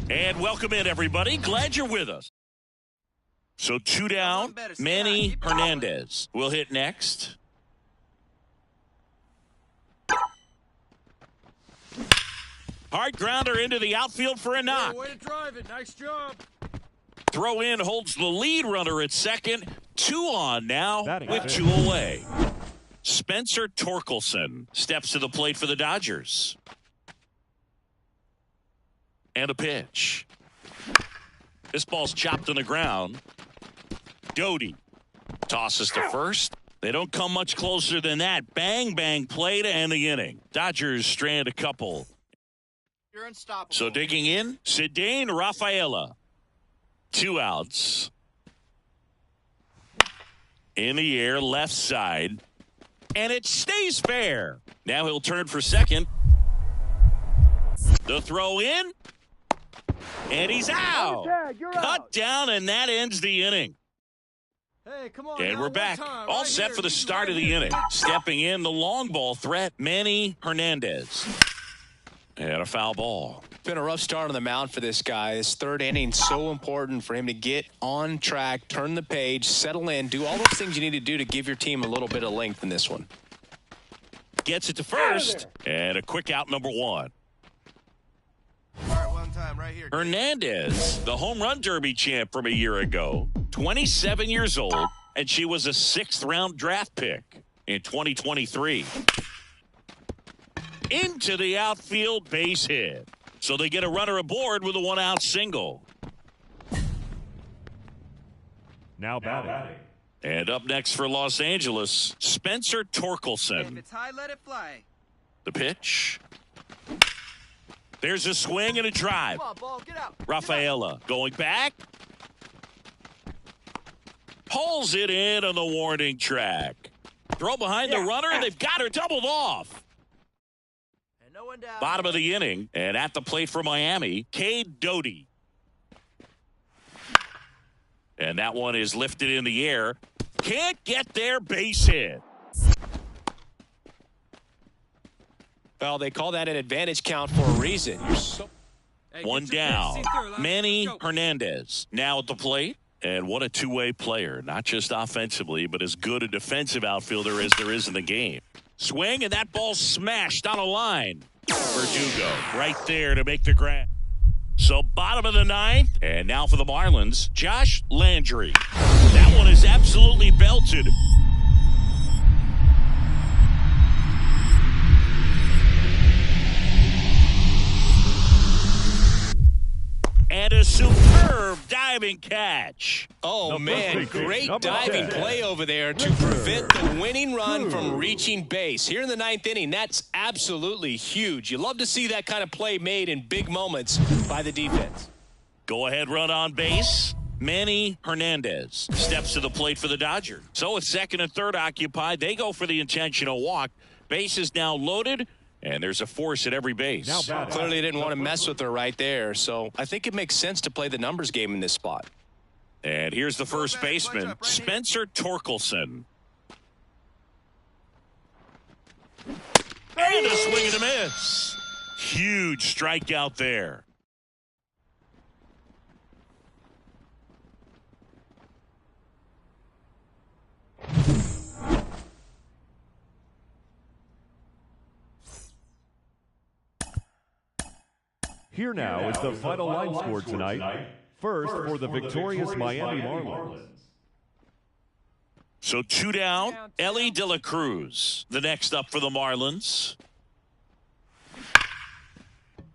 And welcome in, everybody. Glad you're with us. So 2 down, Manny Hernandez will hit next. Hard grounder into the outfield for a knock. Way to drive it. Nice job. Throw in holds the lead runner at second. 2 on now with 2 away. Spencer Torkelson steps to the plate for the Dodgers. And a pitch. This ball's chopped on the ground. Doty tosses to first. They don't come much closer than that. Bang, bang play to end the inning. Dodgers strand a couple. You're unstoppable. So digging in, Ceddanne Rafaela. 2 outs. In the air, left side. And it stays fair. Now he'll turn for second. The throw in. And he's out. Cut down, and that ends the inning. Hey, come on. And we're back. All set for the start of the inning. Stepping in, the long ball threat, Manny Hernandez. And a foul ball. Been a rough start on the mound for this guy. This third inning so important for him to get on track, turn the page, settle in, do all those things you need to do to give your team a little bit of length in this one. Gets it to first, and a quick out, number 1. All right, one time right here. Hernandez, the home run derby champ from a year ago, 27 years old, and she was a 6th-round draft pick in 2023. Into the outfield, base hit. So they get a runner aboard with a 1-out single. Now batting. And up next for Los Angeles, Spencer Torkelson. If it's high, let it fly. The pitch. There's a swing and a drive. Come on, ball, get out. Rafaela going back. Pulls it in on the warning track. Throw behind the runner, and they've got her doubled off. And no one down. Bottom of the inning, and at the plate for Miami, Cade Doty. And that one is lifted in the air. Can't get there, base hit. Well, they call that an advantage count for a reason. Hey, 1 down. Manny Hernandez now at the plate. And what a two-way player. Not just offensively, but as good a defensive outfielder as there is in the game. Swing, and that ball smashed on a line. Verdugo right there to make the grab. So bottom of the 9th, and now for the Marlins, Josh Landry. That one is absolutely belted. And a superb diving catch. Oh, man, great diving play over there to prevent the winning run from reaching base. Here in the 9th inning, that's absolutely huge. You love to see that kind of play made in big moments by the defense. Go ahead run on base. Manny Hernandez steps to the plate for the Dodgers. So with second and third occupied, they go for the intentional walk. Base is now loaded. And there's a force at every base. Clearly didn't want to mess with her right there. So I think it makes sense to play the numbers game in this spot. And here's the first baseman, Spencer Torkelson. And a swing and a miss. Huge strikeout there. Here now is the final line score tonight. First for the victorious Miami Marlins. So 2 down, Elly De La Cruz. The next up for the Marlins.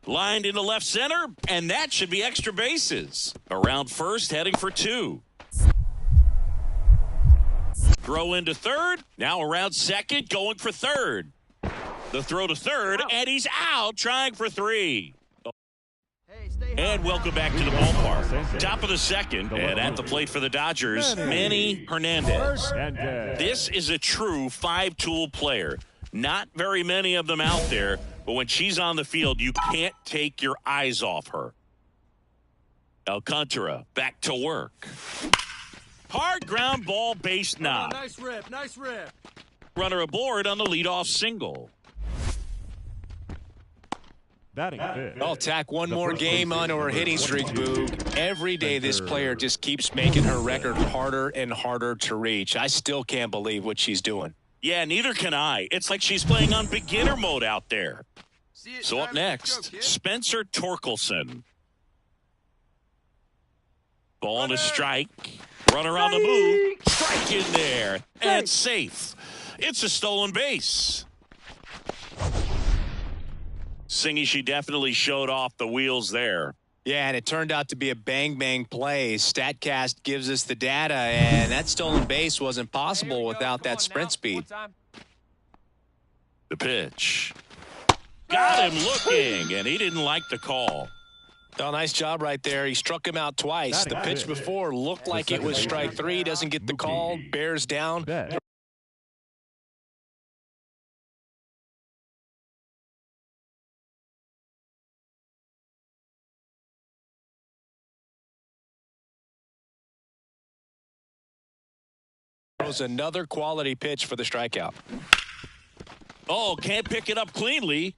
Lined into left center, and that should be extra bases. Around first, heading for 2. Throw into third, now around second, going for third. The throw to third, and he's out, trying for 3. And welcome back to the ballpark. Top of the second, and at the plate for the Dodgers, Manny Hernandez. This is a true 5-tool player. Not very many of them out there, but when she's on the field, you can't take your eyes off her. Alcantara back to work. Hard ground ball, base knock. Nice rip, nice rip. Runner aboard on the leadoff single. Batting fifth. I'll tack one more game onto her hitting streak, Boog. Every day this player just keeps making her record harder and harder to reach. I still can't believe what she's doing. Yeah, neither can I. It's like she's playing on beginner mode out there. So up next, Spencer Torkelson. Ball on a strike. Runner on the move. Strike in there. And it's safe. It's a stolen base. Singy, she definitely showed off the wheels there. Yeah, and it turned out to be a bang-bang play. StatCast gives us the data, and that stolen base wasn't possible without that sprint speed. The pitch. Got him looking, and he didn't like the call. Oh, nice job right there. He struck him out twice. The pitch before looked like it was strike three. Doesn't get the call. Bears down. Was another quality pitch for the strikeout. Oh, can't pick it up cleanly,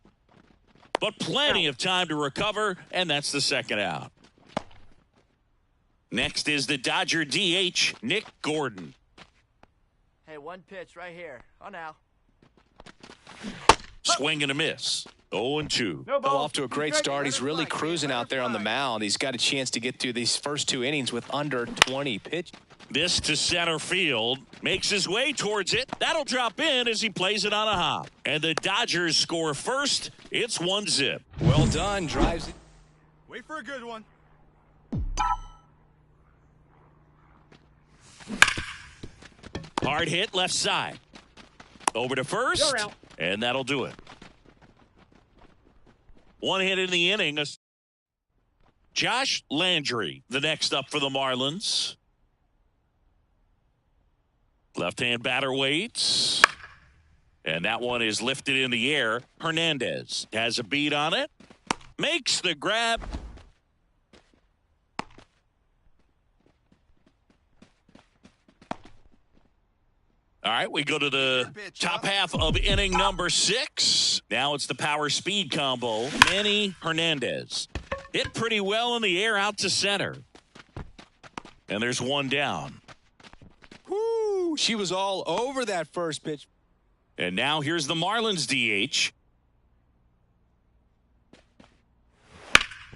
but plenty of time to recover, and that's the second out. Next is the Dodger DH, Nick Gordon. Hey, one pitch right here. Oh, now. Swing and a miss. 0-2. Well, off to a great start. He's really cruising out there on the mound. He's got a chance to get through these first two innings with under 20 pitches. This to center field. Makes his way towards it. That'll drop in as he plays it on a hop. And the Dodgers score first. It's 1-0. Well done. Drives it. Wait for a good one. Hard hit left side. Over to first. And that'll do it. One hit in the inning. Josh Landry, the next up for the Marlins. Left-hand batter waits. And that one is lifted in the air. Hernandez has a beat on it. Makes the grab. All right, we go to the top half of inning number 6. Now it's the power speed combo. Manny Hernandez. Hit pretty well in the air out to center. And there's one down. Whoo, she was all over that first pitch. And now here's the Marlins DH.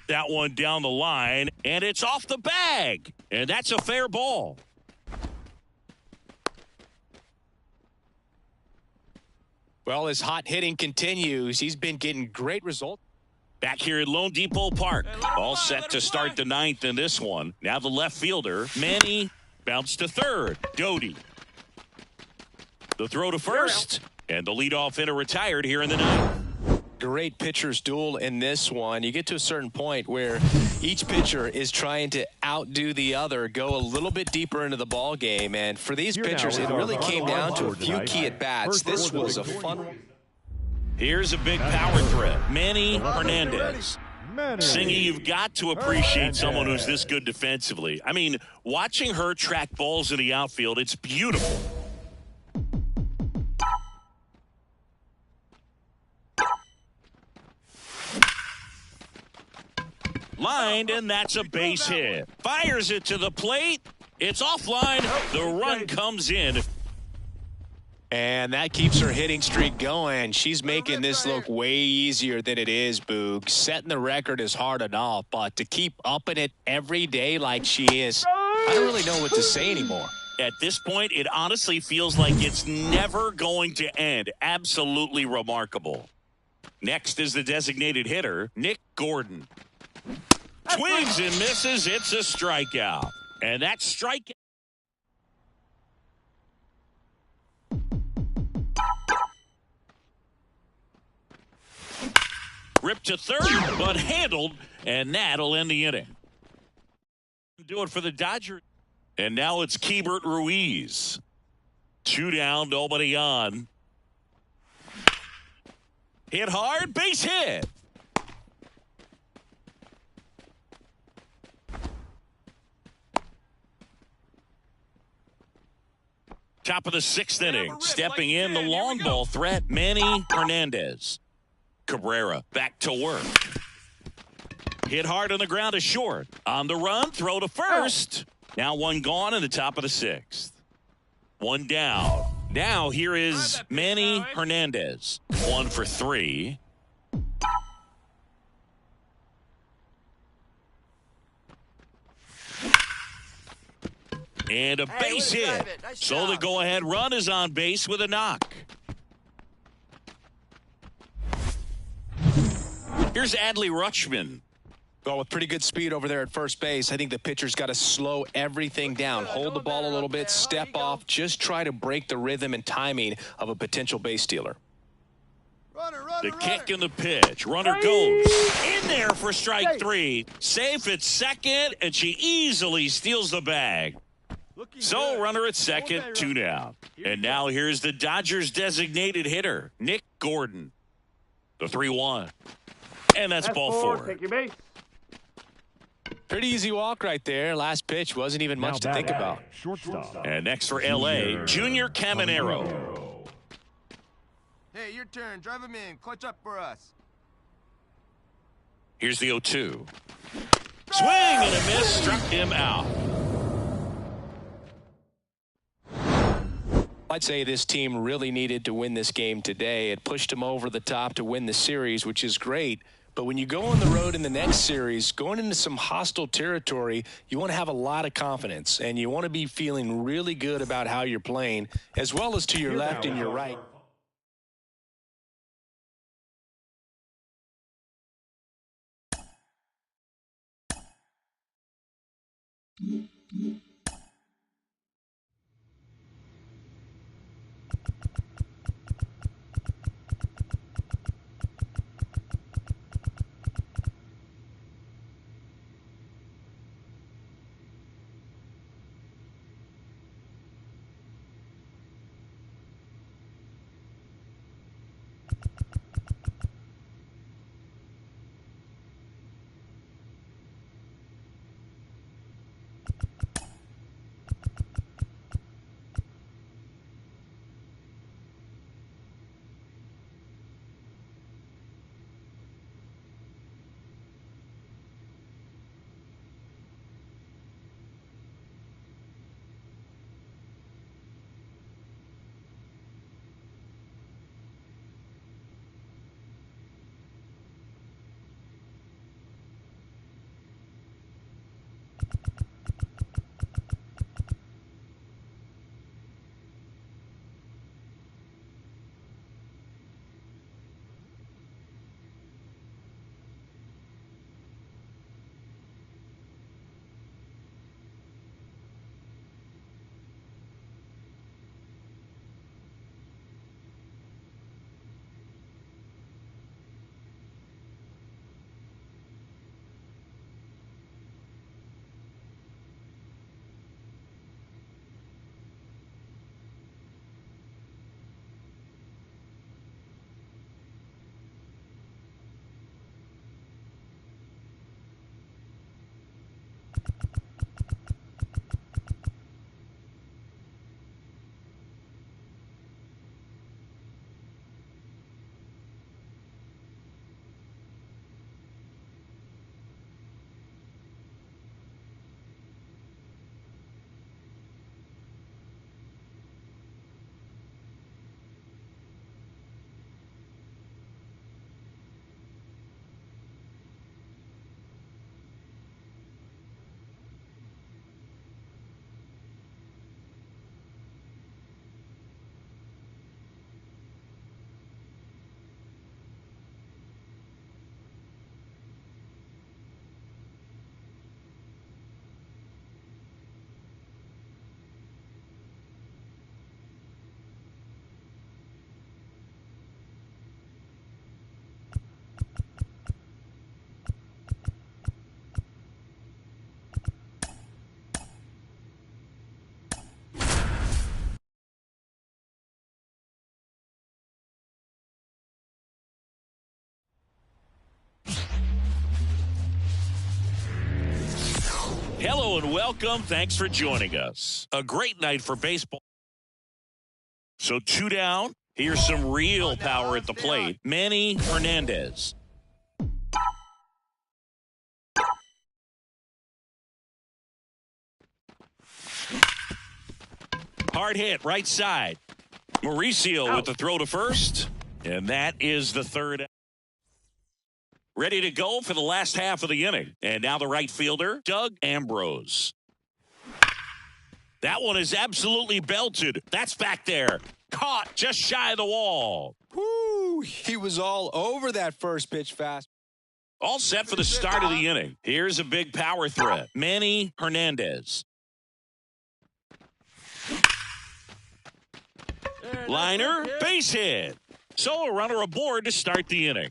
That one down the line, and it's off the bag. And that's a fair ball. Well, his hot hitting continues. He's been getting great results. Back here at Lone Depot Park. All set to start the 9th in this one. Now the left fielder, Manny, bounced to third. Doty. The throw to first. And the leadoff hitter retired here in the 9th. Great pitcher's duel in this one. You get to a certain point where each pitcher is trying to outdo the other, go a little bit deeper into the ball game. And for these pitchers, it really came down to a few key at-bats. This was a fun one. Here's a big power threat. Manny Hernandez. Singy, you've got to appreciate someone who's this good defensively. I mean, watching her track balls in the outfield, it's beautiful. Lined, and that's a base hit. Fires it to the plate. It's offline. The run comes in. And that keeps her hitting streak going. She's making this look way easier than it is, Boog. Setting the record is hard enough, but to keep upping it every day like she is, I don't really know what to say anymore. At this point, it honestly feels like it's never going to end. Absolutely remarkable. Next is the designated hitter, Nick Gordon. Swings and misses. It's a strikeout. And that strikeout. Ripped to third, but handled, and that'll end the inning. Do it for the Dodgers. And now it's Keibert Ruiz. 2 down, nobody on. Hit hard, base hit. Top of the 6th inning. Stepping in the long ball threat, Manny Hernandez. Cabrera back to work. Hit hard on the ground is short. On the run, throw to first. Now one gone in the top of the 6th. One down. Now here is Manny Hernandez. 1 for 3. And a base hit. Nice So the job. go-ahead run is on base with a knock. Here's Adley Rutschman. Well, with pretty good speed over there at first base, I think the pitcher's got to slow everything down. Hold the ball a little bit, step off, just try to break the rhythm and timing of a potential base stealer. The kick and the pitch. Runner goes in there for strike 3. Safe at second, and she easily steals the bag. So runner at second, 2 down. And now here's the Dodgers designated hitter, Nick Gordon. The 3-1. And that's ball 4. Take your base. Pretty easy walk right there. Last pitch wasn't even much to think about. Shortstop. And next for L.A., Junior Caminero. Hey, your turn. Drive him in. Clutch up for us. Here's the 0-2. Swing and a miss, struck him out. I'd say this team really needed to win this game today. It pushed them over the top to win the series, which is great. But when you go on the road in the next series, going into some hostile territory, you want to have a lot of confidence, and you want to be feeling really good about how you're playing, as well as to your left and your right. Hello and welcome. Thanks for joining us. A great night for baseball. So 2 down. Here's some real power at the plate. Manny Hernandez. Hard hit, right side. Mauricio with the throw to first. And that is the third. Ready to go for the last half of the inning. And now the right fielder, Doug Ambrose. That one is absolutely belted. That's back there. Caught just shy of the wall. Woo! He was all over that first pitch fast. All set for the start of the inning. Here's a big power threat. Manny Hernandez. Liner, base hit. So a runner aboard to start the inning.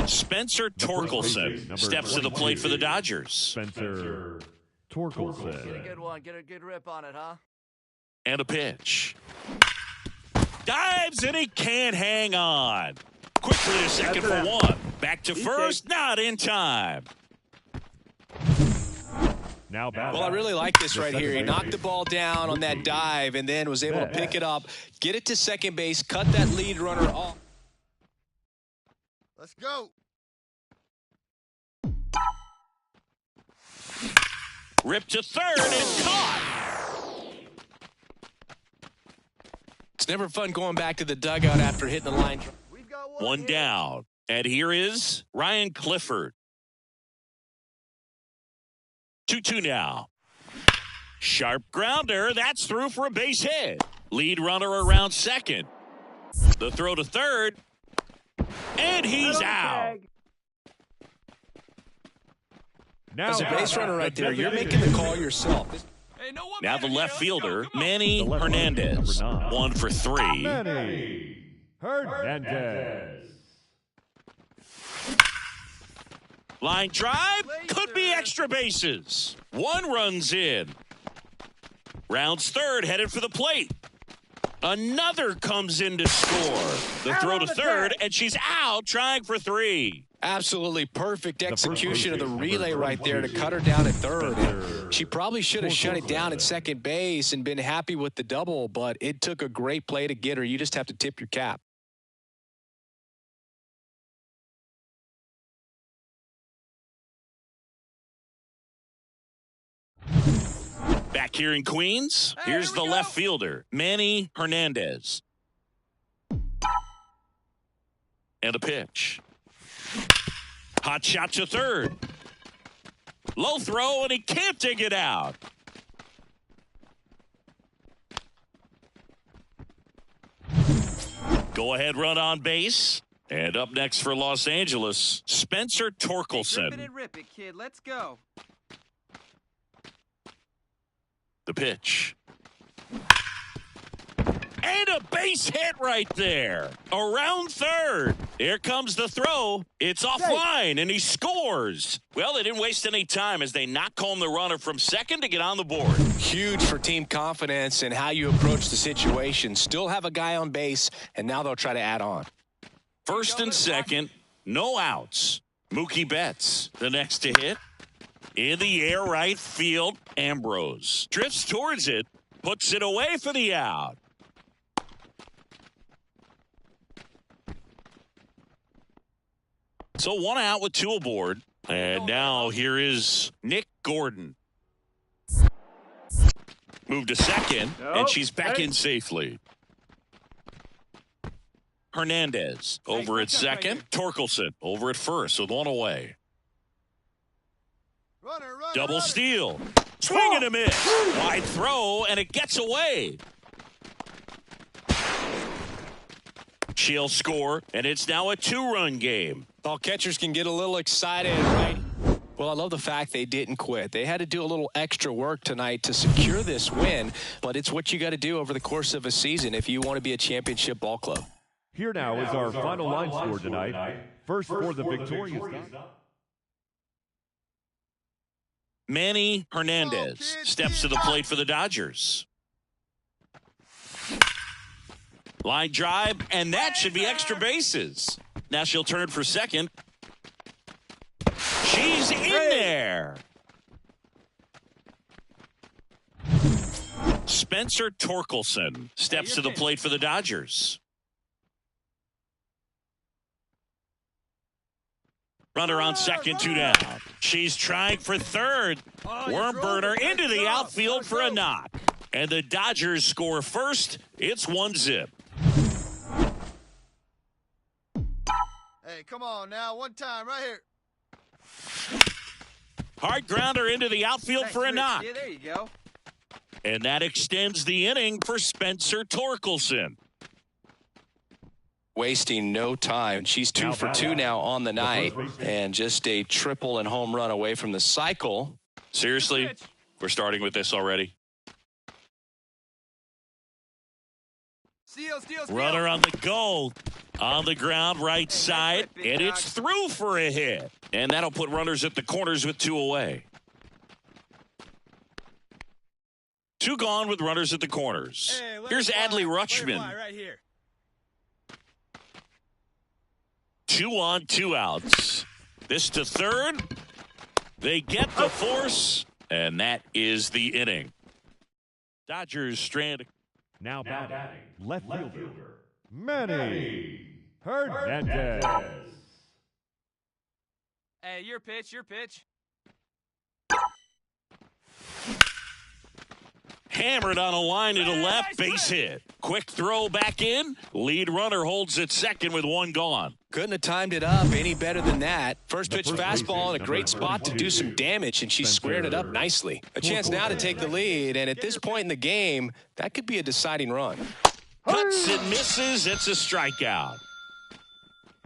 Spencer Torkelson steps to the plate for the Dodgers. Spencer Torkelson. Get a good one. Get a good rip on it, huh? And a pitch. Dives and he can't hang on. Quickly to second for one. Back to first, not in time. Now back. Well, I really like this right here. He knocked the ball down on that dive and then was able to pick it up, get it to second base, cut that lead runner off. Let's go. Ripped to third and caught. It's never fun going back to the dugout after hitting the line. We've got One down. And here is Ryan Clifford. 2-2 now. Sharp grounder. That's through for a base hit. Lead runner around second. The throw to third. And he's out. Now, As a base runner right there, you're making the call yourself. Now the left fielder, Manny Hernandez. 1 for 3. Manny Hernandez. Line drive. Could be extra bases. One runs in. Rounds third, headed for the plate. Another comes in to score. The throw to third, and she's out trying for 3. Absolutely perfect execution of the relay right there to cut her down at third. And she probably should have shut it down at second base and been happy with the double, but it took a great play to get her. You just have to tip your cap. Back here in Queens, here's the left fielder, Manny Hernandez. And a pitch. Hot shot to third. Low throw, and he can't dig it out. Go ahead run on base. And up next for Los Angeles, Spencer Torkelson. Rip it and rip it, kid. Let's go. The pitch. And a base hit right there. Around third. Here comes the throw. It's offline, and he scores. Well, they didn't waste any time as they knock home the runner from second to get on the board. Huge for team confidence and how you approach the situation. Still have a guy on base, and now they'll try to add on. First and second, no outs. Mookie Betts, the next to hit. In the air, right field, Ambrose. Drifts towards it, puts it away for the out. So 1 out with 2 aboard. And now here is Nick Gordon. Moved to second, and she's back in safely. Hernandez over at second. Torkelson over at first with 1 away. Double steal. Swing and a miss. Wide throw, and it gets away. She'll score, and it's now a 2-run game. All catchers can get a little excited, right? Well, I love the fact they didn't quit. They had to do a little extra work tonight to secure this win, but it's what you got to do over the course of a season if you want to be a championship ball club. Here now is our final line score tonight. First for the victorious. Manny Hernandez steps to the plate for the Dodgers. Line drive, and that should be extra bases. Now she'll turn for second. She's in there. Spencer Torkelson steps to the plate for the Dodgers. Runner on second, 2 down. She's trying for third. Worm burner into the outfield for a knock. And the Dodgers score first. It's 1-0. Hey, come on now. One time right here. Hard grounder into the outfield for a knock. Yeah, there you go. And that extends the inning for Spencer Torkelson. Wasting no time. She's 2 for 2 now on the night, and just a triple and home run away from the cycle. Seriously, we're starting with this already. Steal. Runner on the goal. On the ground, right side, and it's through for a hit. And that'll put runners at the corners with 2 away. 2 gone with runners at the corners. Here's Adley Rutschman. Right here. 2 on, 2 outs. This to third. They get the force, and that is the inning. Dodgers strand. Now batting, left fielder, Manny Hernandez. Hey, your pitch. Hammered on a line to the left, base hit. Quick throw back in. Lead runner holds at second with 1 gone. Couldn't have timed it up any better than that. First pitch fastball in a great spot to do some damage, and she squared it up nicely. A chance now to take the lead, and at this point in the game, that could be a deciding run. Cuts and misses. It's a strikeout.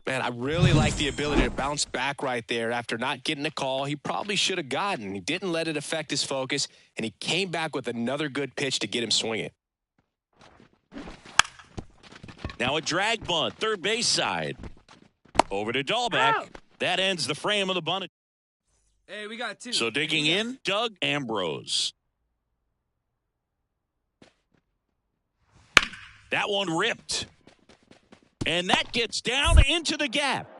Man, I really like the ability to bounce back right there after not getting a call he probably should have gotten. He didn't let it affect his focus, and he came back with another good pitch to get him swinging. Now a drag bunt, third base side. Over to Dahlbeck. That ends the frame of the bunt. Hey, we got 2. So digging in, Doug Ambrose. That one ripped. And that gets down into the gap.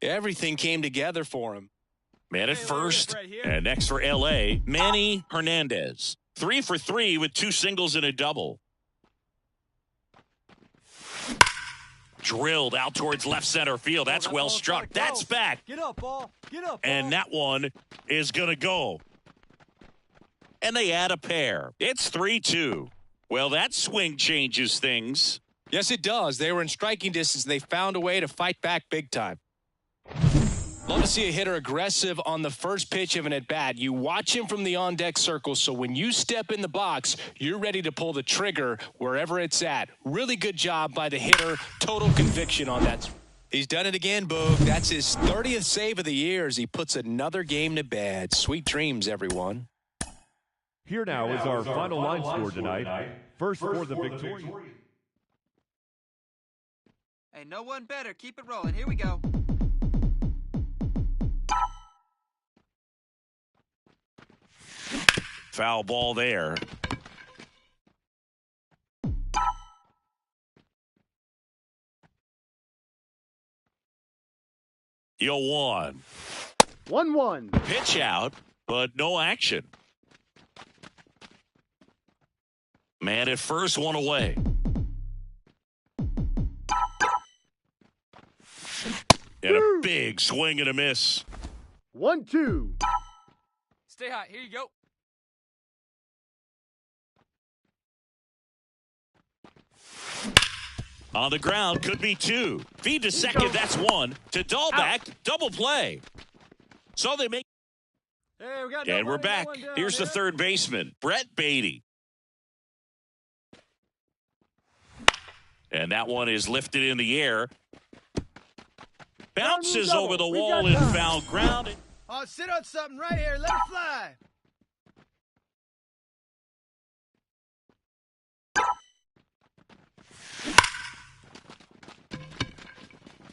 Everything came together for him. Man at first, and next for L.A., Manny Hernandez. 3 for 3 with 2 singles and a double. Drilled out towards left center field. That's well struck. That's back. Get up, ball. Get up, ball. And that one is going to go. And they add a pair. It's 3-2. Well, that swing changes things. Yes, it does. They were in striking distance. They found a way to fight back big time. Love to see a hitter aggressive on the first pitch of an at-bat. You watch him from the on-deck circle, so when you step in the box, you're ready to pull the trigger wherever it's at. Really good job by the hitter. Total conviction on that. He's done it again, Boog. That's his 30th save of the year as he puts another game to bed. Sweet dreams, everyone. Here now is our final line score tonight. First for the Victoria. Hey, no one better. Keep it rolling. Here we go. Foul ball there. Yo, 1-1. Pitch out, but no action. Man at first, 1 away. And a big swing and a miss. 1-2. Stay hot. Here you go. On the ground, could be 2. Feed to second, that's 1. To Dahlbeck, double play. So they make. Hey, we got and we're back. Here's the third baseman, Brett Beatty. And that one is lifted in the air. Bounces over the wall and foul ground. Oh, sit on something right here. Let it fly.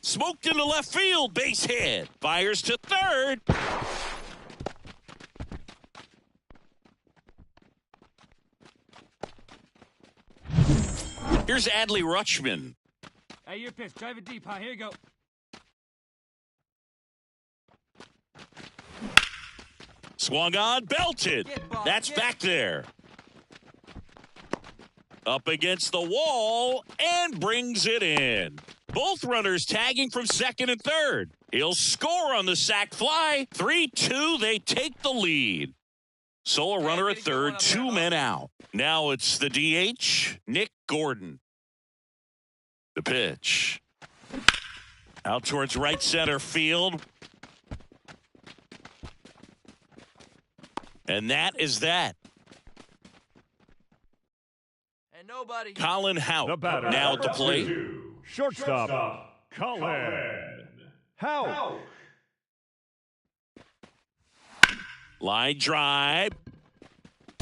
Smoked into left field, base hit. Fires to third. Here's Adley Rutschman. Hey, your pitch. Drive it deep, huh? Here you go. Swung on, belted. That's back there. Up against the wall and brings it in. Both runners tagging from second and third. He'll score on the sac fly. 3-2, they take the lead. So a runner at third, 2 men out. Now it's the DH, Nick Gordon. The pitch. Out towards right center field. And that is that. And nobody. Colin Houck now at the plate. Shortstop, Colin Houck. Line drive.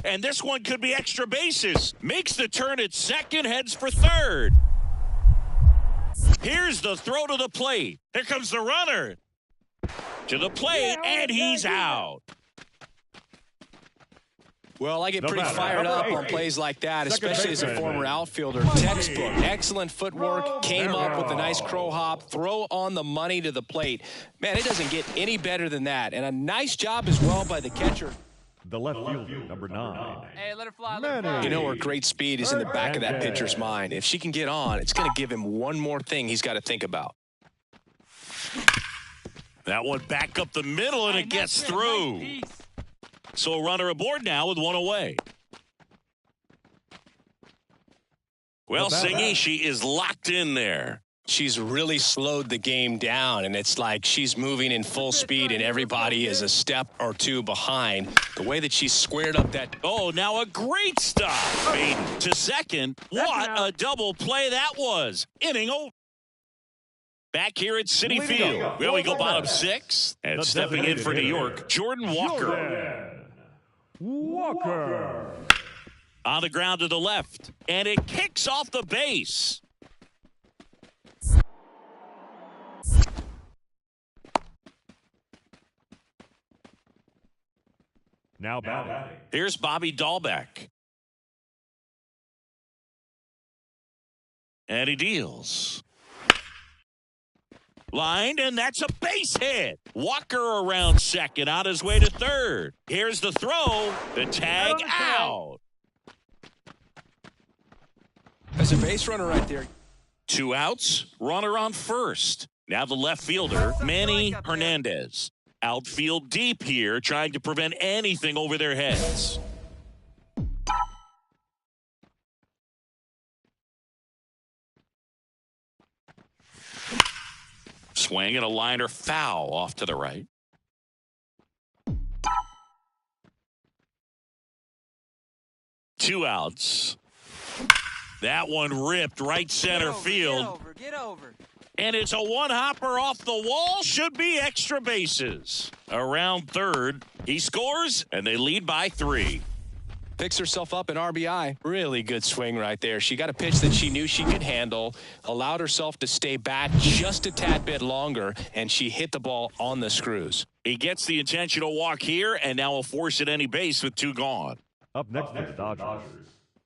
And this one could be extra bases. Makes the turn at second, heads for third. Here's the throw to the plate. Here comes the runner. To the plate, and he's out. Well, I get pretty fired up on plays like that, especially as a former outfielder. Textbook, excellent footwork, came up with a nice crow hop, throw on the money to the plate. Man, it doesn't get any better than that. And a nice job as well by the catcher. The left fielder, number 9. Hey, let her fly, let her fly. You know her great speed is in the back of that pitcher's mind. If she can get on, it's going to give him one more thing he's got to think about. That one back up the middle, and it gets through. Nice. So a runner aboard now with one away. Well, Singy, she is locked in there. She's really slowed the game down, and it's like she's moving in full speed, and everybody is a step or two behind. The way that she squared up that... Oh, now a great stop. Baden to second. What a double play that was. Inning over. Back here at Citi Field. Well, we go bottom 6. And stepping in for New York, Jordan Walker. On the ground to the left. And it kicks off the base. Now batting. Here's Bobby Dahlbeck. And he deals. Lined, and that's a base hit. Walker around second, on his way to third. Here's the throw. The tag out. There's a base runner right there. 2 outs, runner on first. Now the left fielder, Manny Hernandez. Outfield deep here, trying to prevent anything over their heads. Swing and a liner foul off to the right. Two outs. That one ripped right center field. Get over. And it's a one-hopper off the wall. Should be extra bases. Around third. He scores, and they lead by 3. Picks herself up an RBI. Really good swing right there. She got a pitch that she knew she could handle, allowed herself to stay back just a tad bit longer, and she hit the ball on the screws. He gets the intentional walk here, and now will force at any base with 2 gone. Up next is Dodgers.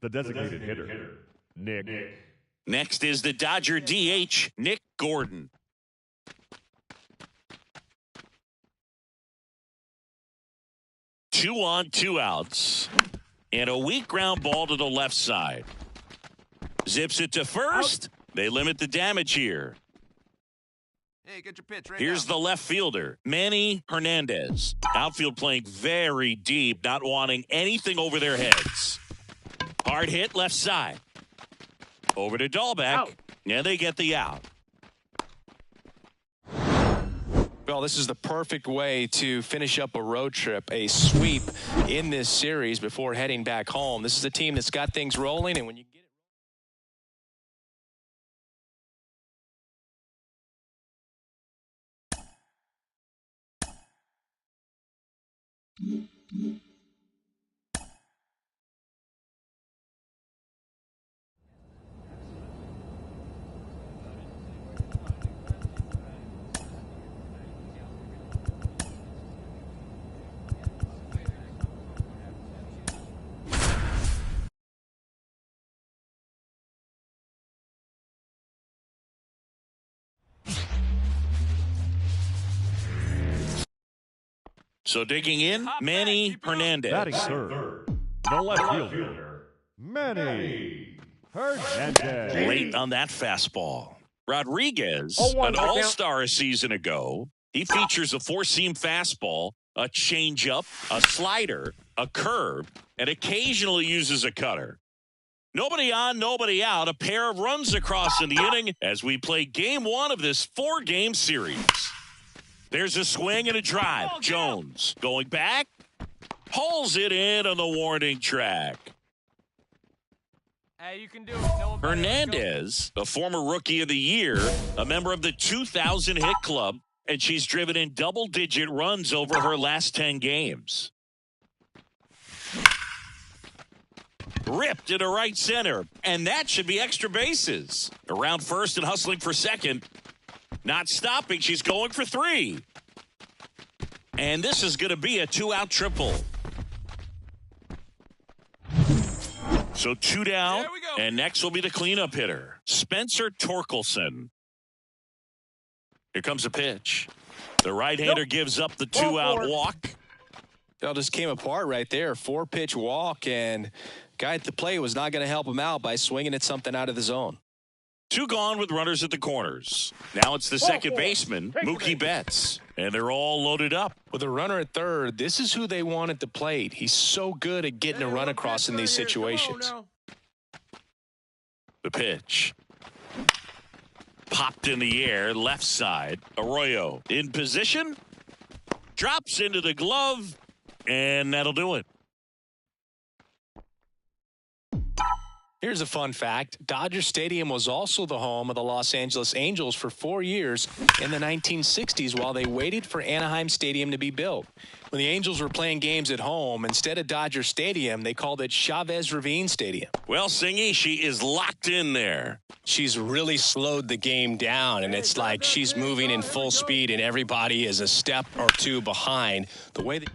The designated hitter, Nick. Next is the Dodger DH, Nick Gordon. Two on, 2 outs. And a weak ground ball to the left side. Zips it to first. They limit the damage here. Hey, get your pitch right Here's now. the left fielder, Manny Hernandez. Outfield playing very deep, not wanting anything over their heads. Hard hit left side. Over to Dahlbeck. Yeah, they get the out. Well, this is the perfect way to finish up a road trip, a sweep in this series before heading back home. This is a team that's got things rolling, and when you get it. So digging in, Manny Hernandez. Batting third, the left fielder, Manny Hernandez. Late on that fastball. Rodriguez, 0-1 an right now. all-star a season ago. He features a four-seam fastball, a changeup, a slider, a curve, and occasionally uses a cutter. Nobody on, nobody out. A pair of runs across in the inning as we play game one of this four-game series. There's a swing and a drive. Jones going back, pulls it in on the warning track. Hey, you can do it. No one better. Hernandez, a former Rookie of the Year, a member of the 2000 hit club, and she's driven in double-digit runs over her last 10 games. Ripped into right center, and that should be extra bases. Around first and hustling for second. Not stopping, she's going for three. And this is going to be a two-out triple. So two down, There we go. and next will be the cleanup hitter, Spencer Torkelson. Here comes a pitch. The right-hander gives up the two-out walk. It all just came apart right there. 4-pitch walk, and guy at the plate was not going to help him out by swinging at something out of the zone. Two gone with runners at the corners. Now it's the second baseman, Mookie Betts, and they're all loaded up. With a runner at third, this is who they want at the plate. He's so good at getting a run across in these situations. The pitch. Popped in the air, left side. Arroyo in position. Drops into the glove, and that'll do it. Here's a fun fact. Dodger Stadium was also the home of the Los Angeles Angels for 4 years in the 1960s while they waited for Anaheim Stadium to be built. When the Angels were playing games at home, instead of Dodger Stadium, they called it Chavez Ravine Stadium. Well, Singy, she is locked in there. She's really slowed the game down, and it's like she's moving in full speed, and everybody is a step or two behind. The way that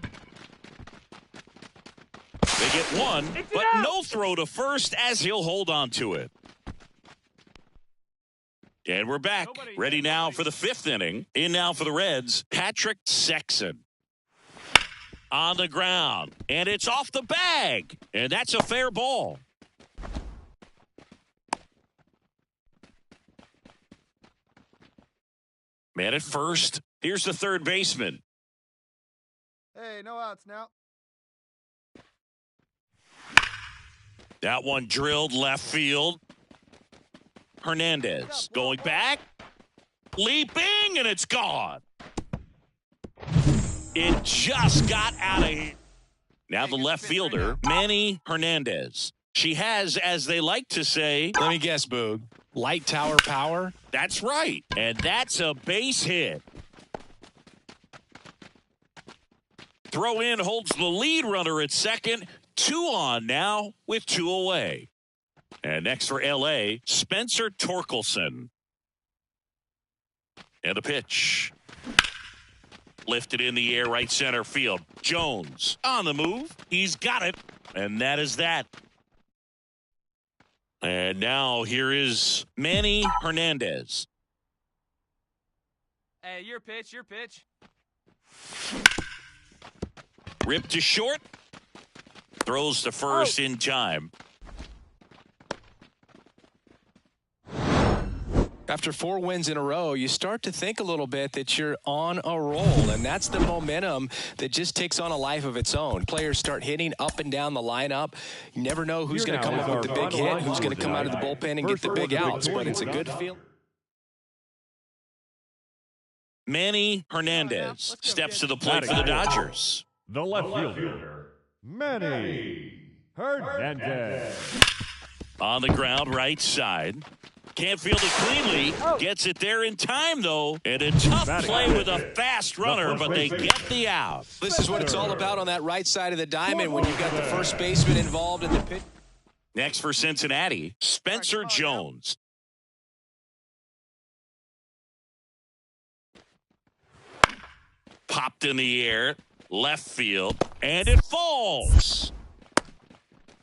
They get one, but no throw to first as he'll hold on to it. And we're back. Ready now for the fifth inning. In now for the Reds, Patrick Sexton. On the ground, and it's off the bag, and that's a fair ball. Man at first. Here's the third baseman. Hey, no outs now. That one drilled left field. Hernandez going back. Leaping, and it's gone. It just got out of here. Now the left fielder, Manny Hernandez. She has, as they like to say, let me guess, Boog. Light tower power? That's right. And that's a base hit. Throw in holds the lead runner at second. 2 on now with 2 away. And next for L.A., Spencer Torkelson. And the pitch. Lifted in the air, right center field. Jones on the move. He's got it. And that is that. And now here is Manny Hernandez. Hey, your pitch, your pitch. Ripped to short. Throws to first in time. After 4 wins in a row, you start to think a little bit that you're on a roll, and that's the momentum that just takes on a life of its own. Players start hitting up and down the lineup. You never know who's going to come up with the big hit, who's going to come out of the bullpen and get the big outs, but it's a good feel. Manny Hernandez steps to the plate for the Dodgers. The left fielder, Manny Hernandez. On the ground, right side. Can't field it cleanly. Gets it there in time, though. And a tough play with a fast runner, but they get the out. This is what it's all about on that right side of the diamond when you've got the first baseman involved in the pitch. Next for Cincinnati, Spencer Jones. Popped in the air, left field, and it falls.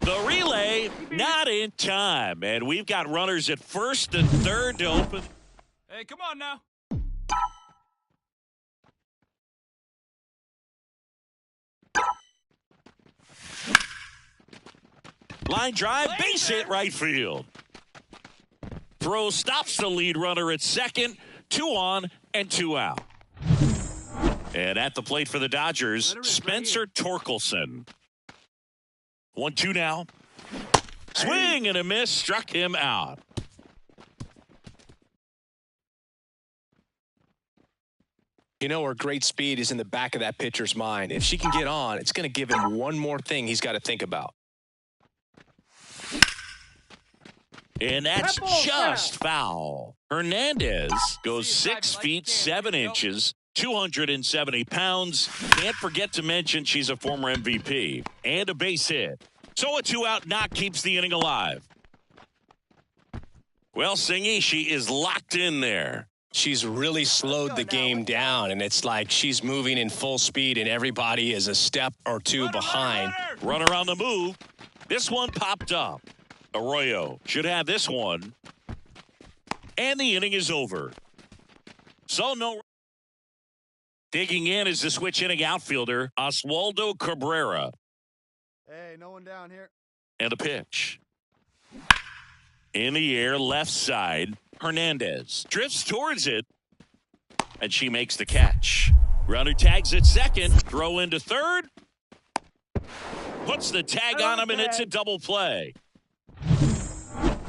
The relay, not in time. And we've got runners at first and third to open. Hey, come on now. Line drive, base hit right field. Throw stops the lead runner at second. 2 on and 2 out. And at the plate for the Dodgers, Spencer Torkelson. 1-2 now. Swing and a miss, struck him out. You know, her great speed is in the back of that pitcher's mind. If she can get on, it's going to give him one more thing he's got to think about. And that's just foul. Hernandez goes 6 feet 7 inches, 270 pounds. Can't forget to mention she's a former MVP and a base hit. So a 2-out knock keeps the inning alive. Well, Singy, she is locked in there. She's really slowed the game down, and it's like she's moving in full speed, and everybody is a step or two behind. Runner on the move. This one popped up. Arroyo should have this one. And the inning is over. So no. Digging in is the switch inning outfielder, Oswaldo Cabrera. Hey, no one down here. And a pitch. In the air, left side. Hernandez drifts towards it, and she makes the catch. Runner tags at second. Throw into third. Puts the tag on him, and it's a double play.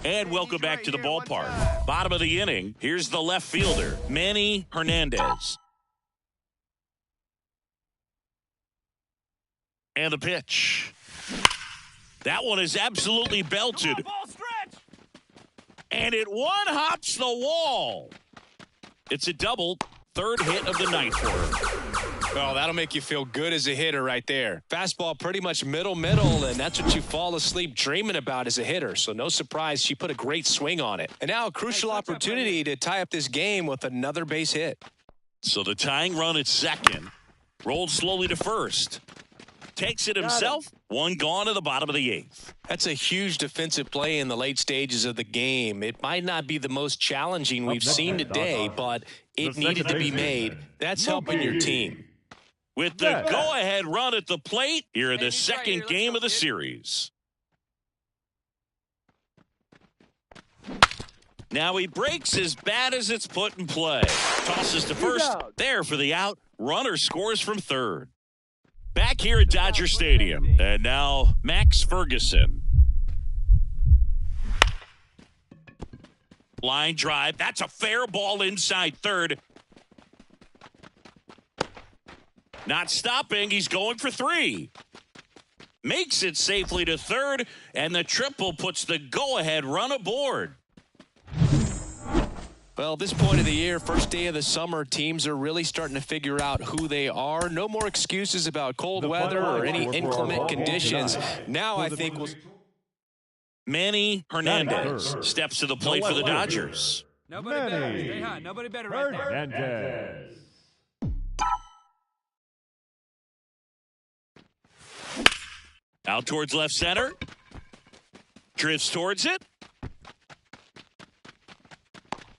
And welcome back to the ballpark. Bottom of the inning. Here's the left fielder, Manny Hernandez. And the pitch. That one is absolutely belted. And it one-hops the wall. It's a double, third hit of the night for her. Well, that'll make you feel good as a hitter right there. Fastball pretty much middle, and that's what you fall asleep dreaming about as a hitter. So no surprise, she put a great swing on it. And now a crucial opportunity to tie up this game with another base hit. So the tying run at second. Rolled slowly to first. Takes it himself. One gone to the bottom of the 8th. That's a huge defensive play in the late stages of the game. It might not be the most challenging we've seen today, but it needed to be made. That's helping your team. With the go-ahead run at the plate, here in the second game of the series. Now he breaks as bad as it's put in play. Tosses to first. There for the out. Runner scores from third. Back here at Dodger Stadium. And now Max Ferguson. Line drive. That's a fair ball inside third. Not stopping. He's going for 3. Makes it safely to third. And the triple puts the go-ahead run aboard. Well, this point of the year, first day of the summer, teams are really starting to figure out who they are. No more excuses about cold weather or any inclement conditions. Now I think we'll... Manny Hernandez steps to the plate for the Dodgers. Nobody better. Stay high. Nobody better right there. Hernandez. Out towards left center. Drifts towards it.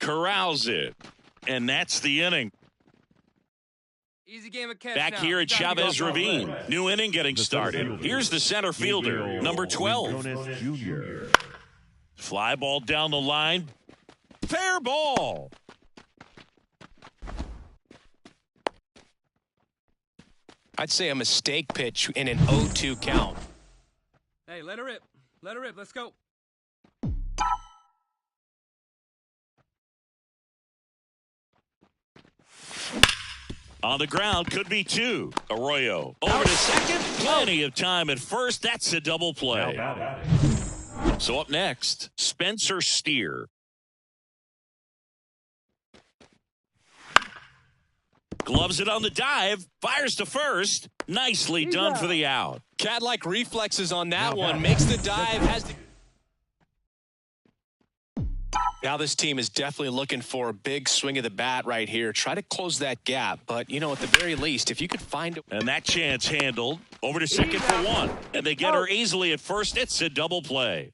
Corrals it. And that's the inning. Easy game of catch. Back here at Chavez Ravine. New inning getting started. Here's the center fielder, number 12. Fly ball down the line. Fair ball. I'd say a mistake pitch in an 0-2 count. Hey, let her rip. Let her rip. Let's go. On the ground, could be 2. Arroyo over to second. Plenty of time at first. That's a double play. So up next, Spencer Steer. Gloves it on the dive. Fires to first. Nicely done for the out. Cat-like reflexes on that one. Makes the dive. Now this team is definitely looking for a big swing of the bat right here. Try to close that gap. But, you know, at the very least, if you could find it. And that chance handled. Over to second for 1. And they get her easily at first. It's a double play.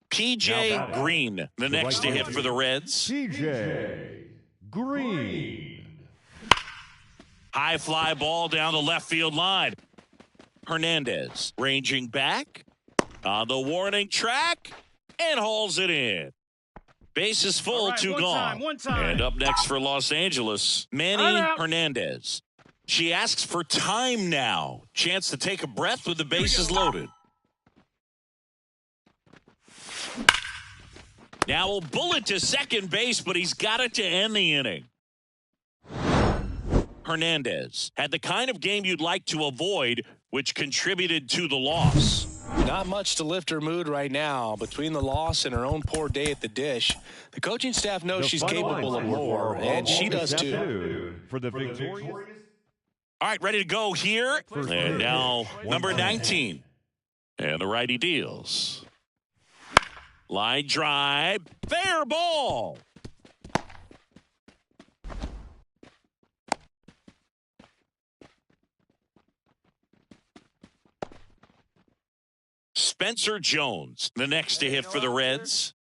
P.J. Green, the next to hit for the Reds. P.J. Green. High fly ball down the left field line. Hernandez ranging back. On the warning track and hauls it in. Base is full, two gone. One time. And up next for Los Angeles, Manny Hernandez. She asks for time now. Chance to take a breath with the bases loaded. Now a bullet to second base, but he's got it to end the inning. Hernandez had the kind of game you'd like to avoid, which contributed to the loss. Not much to lift her mood right now. Between the loss and her own poor day at the dish, the coaching staff knows she's capable of more, and she does too. For the victorious. All right, ready to go here. And now number 19. And the righty deals. Line drive. Fair ball. Spencer Jones, the next to hit for the Reds.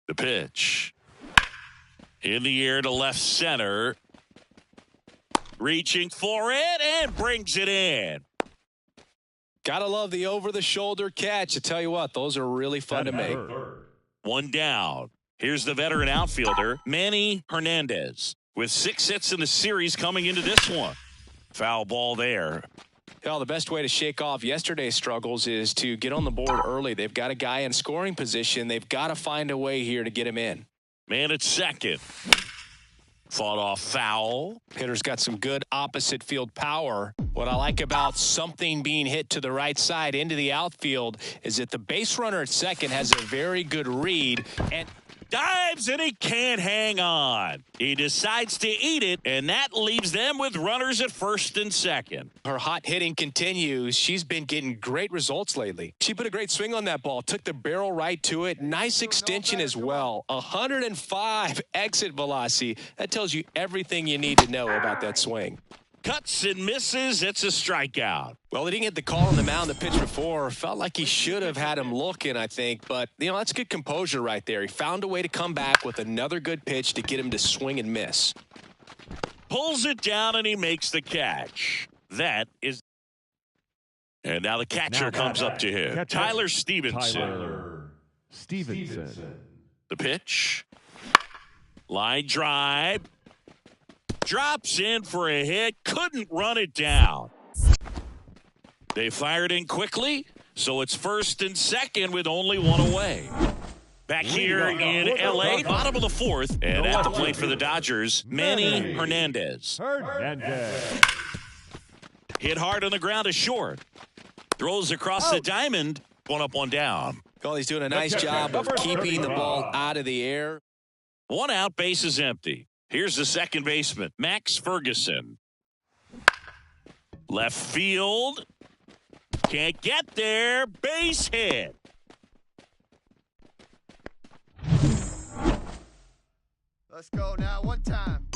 The pitch. In the air to left center. Reaching for it and brings it in. Gotta love the over-the-shoulder catch. I tell you what, those are really fun to make. One down. Here's the veteran outfielder, Manny Hernandez, with 6 hits in the series coming into this one. Foul ball there. Well, the best way to shake off yesterday's struggles is to get on the board early. They've got a guy in scoring position. They've got to find a way here to get him in. Man at second. Fought off foul. Hitter's got some good opposite field power. What I like about something being hit to the right side into the outfield is that the base runner at second has a very good read and dives and he can't hang on. He decides to eat it, and that leaves them with runners at first and second. Her hot hitting continues. She's been getting great results lately. She put a great swing on that ball, took the barrel right to it. Nice extension as well. 105 exit velocity. That tells you everything you need to know about that swing. Cuts and misses. It's a strikeout. Well, he didn't get the call on the mound the pitch before. Felt like he should have had him looking, I think. But, that's good composure right there. He found a way to come back with another good pitch to get him to swing and miss. Pulls it down, and he makes the catch. That is. And now the catcher comes up to him. Tyler Stevenson. The pitch. Line drive. Drops in for a hit. Couldn't run it down. They fired in quickly, so it's first and second with only one away. Back here in L.A., bottom of the fourth, and at the plate for the Dodgers, Manny Hernandez. Hit hard on the ground to short. Throws across the diamond. One up, one down. Well, he's doing a nice job of keeping the ball out of the air. One out, base is empty. Here's the second baseman, Max Ferguson. Left field. Can't get there. Base hit. Let's go now. One time.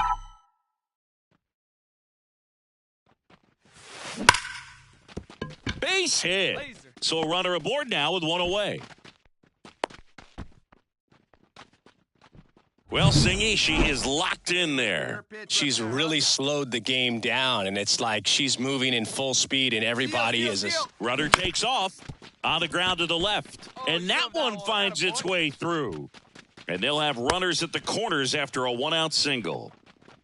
Base hit. So a runner aboard now with one away. Well, Singy, she is locked in there. She's really slowed the game down, and it's like she's moving in full speed, and everybody is. Runner takes off on the ground to the left, and that one finds its way through. And they'll have runners at the corners after a one-out single.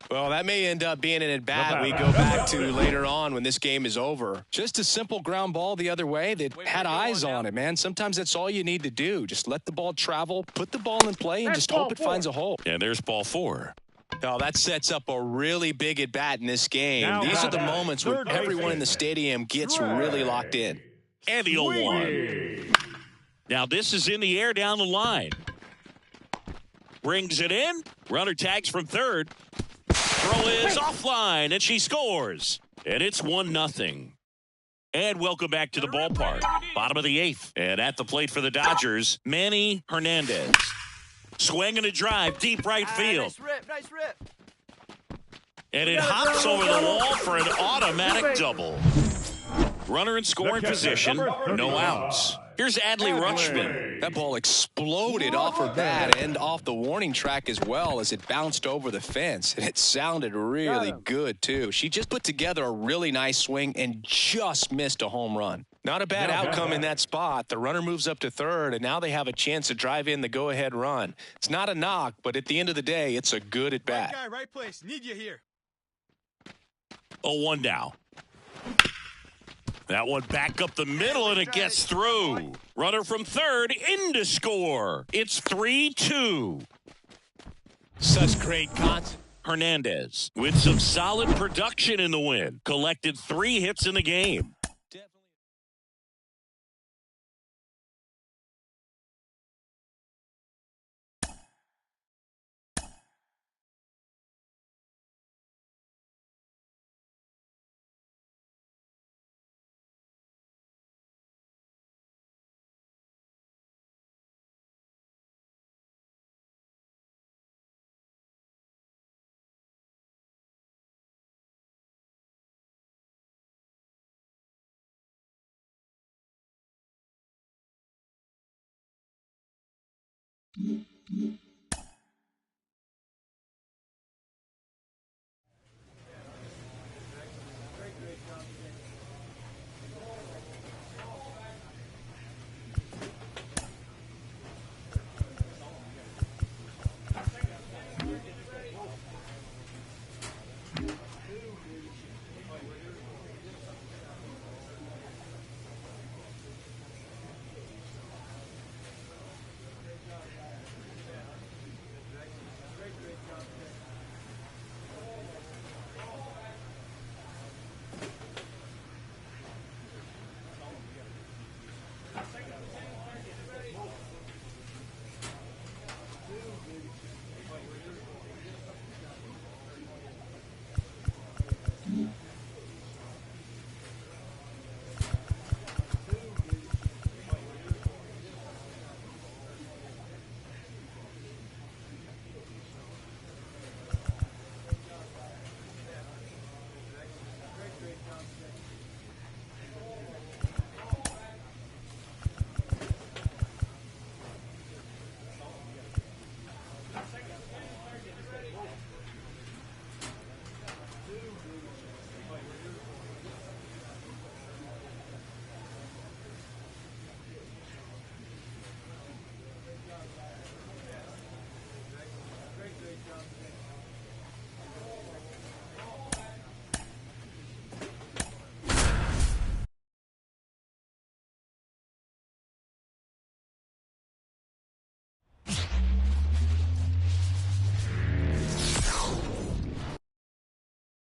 Well, that may end up being an at-bat we go back to later on when this game is over. Just a simple ground ball the other way that had eyes on it, man. Sometimes that's all you need to do. Just let the ball travel, put the ball in play, and just hope it finds a hole. And there's ball 4. Oh, that sets up a really big at-bat in this game. These are the moments where everyone in the stadium gets really locked in. And the 0-1. Now this is in the air down the line. Brings it in. Runner tags from third. Throw is offline, and she scores. And it's 1-0. And welcome back to the ballpark. Bottom of the 8th. And at the plate for the Dodgers, Manny Hernandez. Swinging a drive, deep right field. Nice rip. And it hops over the wall for an automatic double. Runner in scoring position, no outs. Here's Adley Rutschman. That ball exploded off her bat and off the warning track as well as it bounced over the fence. And it sounded really good, too. She just put together a really nice swing and just missed a home run. Not a bad outcome in that spot. The runner moves up to third, and now they have a chance to drive in the go-ahead run. It's not a knock, but at the end of the day, it's a good at-bat. Right guy, right place. Need you here. 0-1 now. That one back up the middle, and it gets through. Runner from third in to score. It's 3-2. Such great contact. Hernandez with some solid production in the win. Collected 3 hits in the game.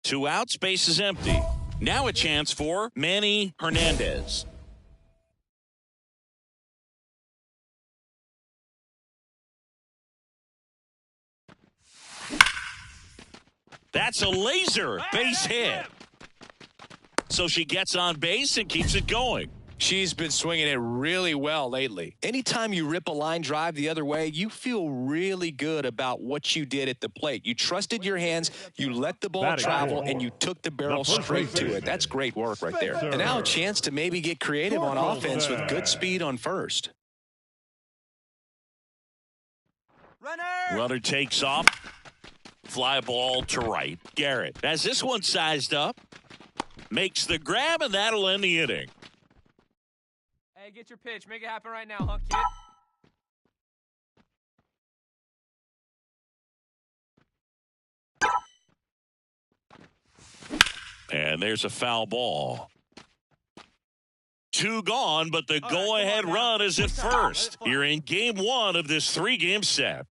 Two out, space is empty. Now a chance for Manny Hernandez. That's a laser base hit. So she gets on base and keeps it going. She's been swinging it really well lately. Anytime you rip a line drive the other way, you feel really good about what you did at the plate. You trusted your hands, you let the ball travel, and you took the barrel straight to it. That's great work right there. And now a chance to maybe get creative on offense with good speed on first. Runner takes off. Fly ball to right. Garrett has this one sized up. Makes the grab, and that'll end the inning. Hey, get your pitch. Make it happen right now, huh, kid? And there's a foul ball. 2 gone, but the go-ahead run is at first. You're in game 1 of this 3-game set.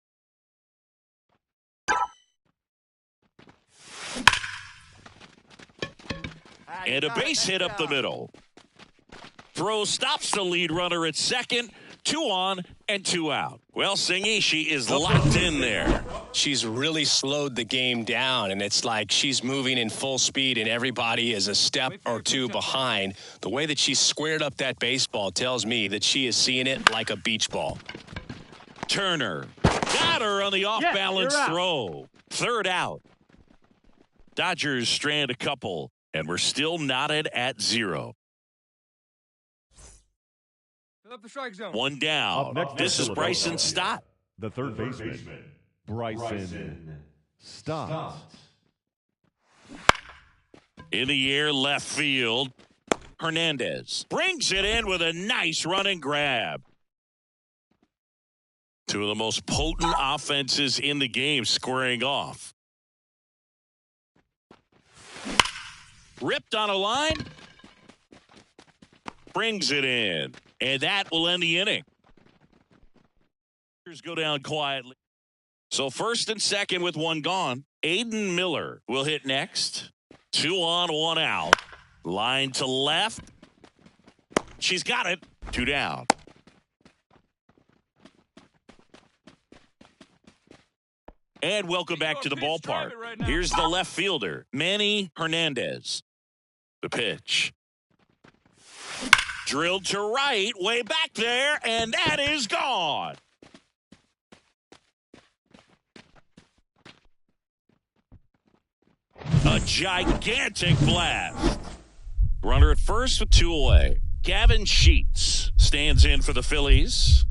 And a base hit up the middle. Throw stops the lead runner at second. 2 on and 2 out. Well, Singy, she is locked in there. She's really slowed the game down, and it's like she's moving in full speed, and everybody is a step or 2 behind. The way that she squared up that baseball tells me that she is seeing it like a beach ball. Turner got her on the off-balance throw. 3rd out. Dodgers strand a couple, and we're still knotted at 0. Up the strike zone. One down. Up next This is for Bryson Philadelphia, Stott. The third baseman, Bryson Stott. In the air, left field. Hernandez brings it in with a nice running grab. Two of the most potent offenses in the game squaring off. Ripped on a line. Brings it in. And that will end the inning. Go down quietly. So first and second with one gone. Aiden Miller will hit next. 2 on, 1 out. Line to left. She's got it. 2 down. And welcome back to the ballpark. Here's the left fielder, Manny Hernandez. The pitch. Drilled to right, way back there, and that is gone. A gigantic blast. Runner at first with 2 away. Gavin Sheets stands in for the Phillies.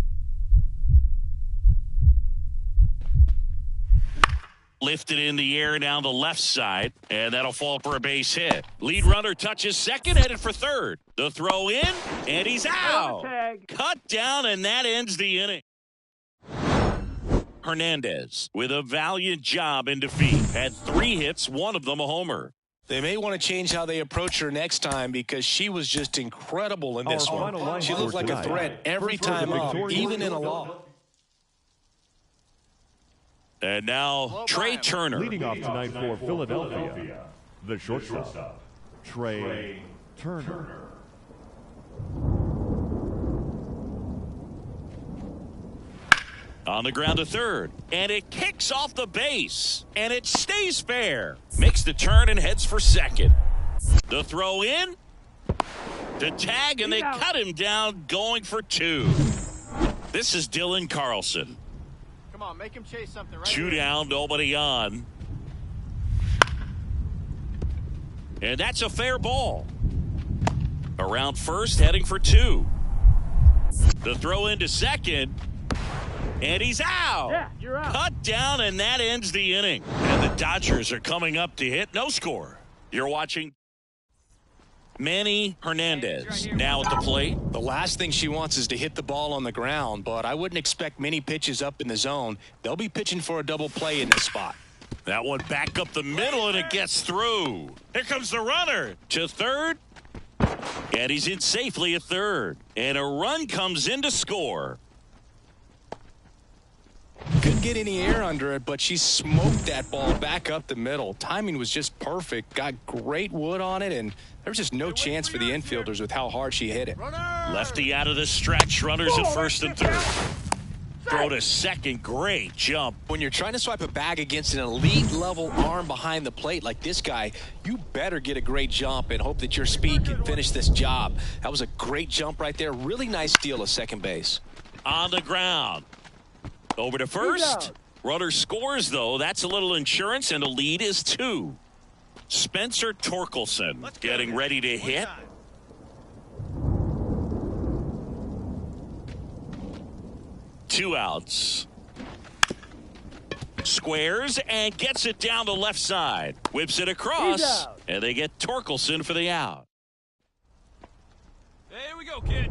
Lifted in the air down the left side, and that'll fall for a base hit. Lead runner touches second, headed for third. The throw in, and he's out. Cut down, and that ends the inning. Hernandez with a valiant job in defeat. Had 3 hits, one of them a homer. They may want to change how they approach her next time because she was just incredible in this one. She looked like a threat every time up, even in a loss. And now Trey Turner. Leading off tonight for Philadelphia, the shortstop, Trey Turner. On the ground to third, and it kicks off the base, and it stays fair. Makes the turn and heads for second. The throw in, the tag, and they cut him down going for 2. This is Dylan Carlson. Come on, make him chase something right 2 here. down, nobody on. And that's a fair ball. Around first, heading for 2. The throw into second. And he's out. Yeah, you're out. Cut down, and that ends the inning. And the Dodgers are coming up to hit. No score. You're watching Manny Hernandez now at the plate. The last thing she wants is to hit the ball on the ground, but I wouldn't expect many pitches up in the zone. They'll be pitching for a double play in this spot. That one back up the middle, and it gets through. Here comes the runner to third. And he's in safely at third. And a run comes in to score. Couldn't get any air under it, but she smoked that ball back up the middle. Timing was just perfect. Got great wood on it, and there was just no chance for the infielders with how hard she hit it. Lefty out of the stretch. Runners at first and third. Throw to second. Great jump. When you're trying to swipe a bag against an elite level arm behind the plate like this guy, you better get a great jump and hope that your speed can finish this job. That was a great jump right there. Really nice steal to second base. On the ground. Over to first. Runner scores, though. That's a little insurance, and the lead is 2. Spencer Torkelson getting ready to hit. Two outs. Squares and gets it down the left side. Whips it across, and they get Torkelson for the out. Here we go, kid.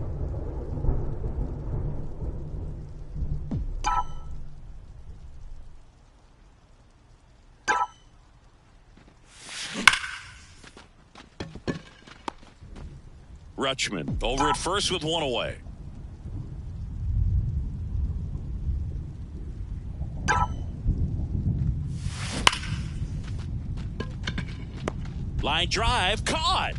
Rutschman over at first with 1 away. Line drive caught.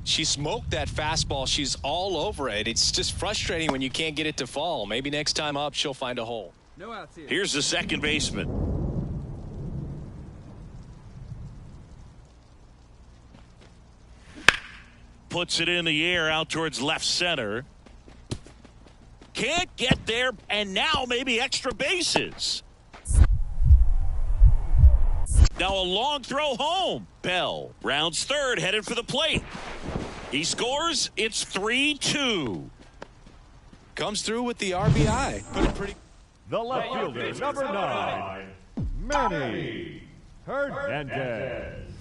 She smoked that fastball. She's all over it. It's just frustrating when you can't get it to fall. Maybe next time up she'll find a hole. No outs here. Here's the second baseman. Puts it in the air out towards left center. Can't get there, and now maybe extra bases. Now a long throw home. Bell rounds third, headed for the plate. He scores. It's 3-2. Comes through with the RBI. Put it pretty. The left fielder, number 9, Manny Hernandez.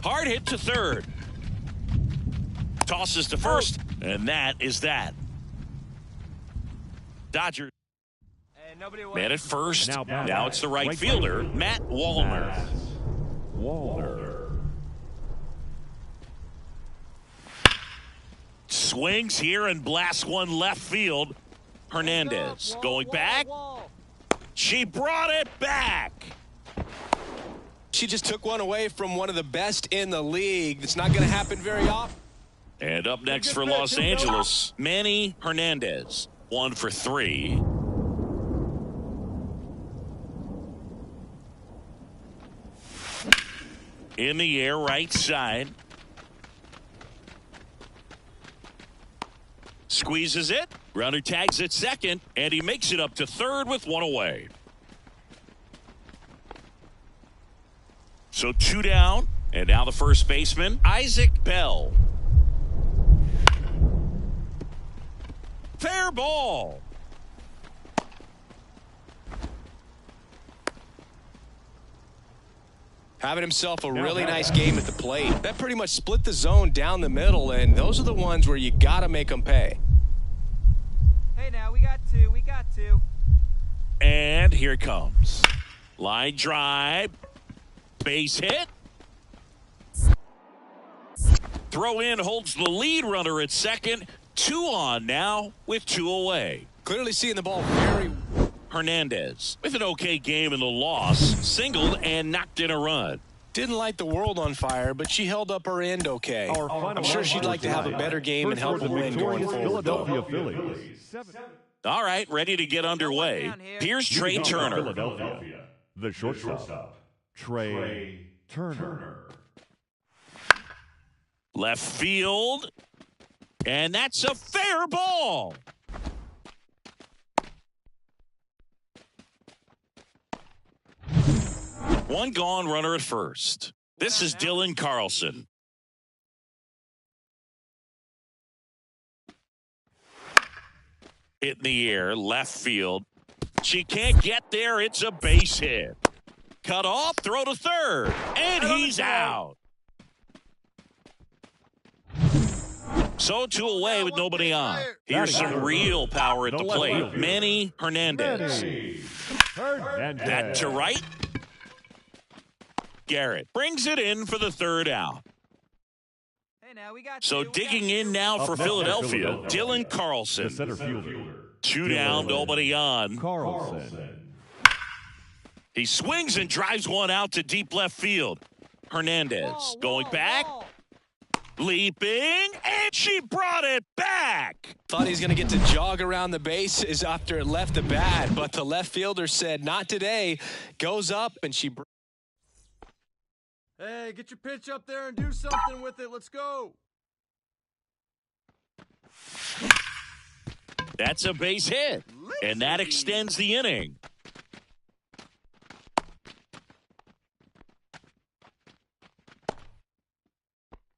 Hard hit to third. Tosses to first, and that is that. Dodgers. Man at first. Now it's the right fielder, Matt Wallner. Swings here and blasts one left field. Hernandez going back. She brought it back. She just took one away from one of the best in the league. It's not going to happen very often. And up next for Los Angeles, Manny Hernandez. 1 for 3. In the air, right side. Squeezes it. Runner tags at second, and he makes it up to third with one away. So 2 down, and now the first baseman, Isaac Bell. Fair ball. Having himself a really nice game at the plate. That pretty much split the zone down the middle, and those are the ones where you got to make them pay. Hey, now, we got two. And here it comes. Line drive. Base hit. Throw in holds the lead runner at second. 2 on now with 2 away. Clearly seeing the ball very. Hernandez with an okay game in the loss. Singled and knocked in a run. Didn't light the world on fire, but she held up her end okay. I'm sure she'd like to have a better game and help the win going forward. Philadelphia Phillies. All right, ready to get underway. Here's Trey Turner. Philadelphia. The shortstop, Trey Turner. Left field. And that's a fair ball. One gone, runner at first. This is Dylan Carlson. Hit in the air, left field. She can't get there. It's a base hit. Cut off, throw to third, and he's out. So 2 away with nobody on. Here's some real power at the plate. Manny Hernandez. That to right. Garrett brings it in for the 3rd out. So digging in now for Philadelphia, Dylan Carlson. Center fielder. 2 down, nobody on. Carlson. He swings and drives one out to deep left field. Hernandez going back. Leaping, and she brought it back. Thought he was going to get to jog around the bases after it left the bat, but the left fielder said, not today. Goes up, and she... Hey, get your pitch up there and do something with it. Let's go. That's a base hit, and that extends the inning.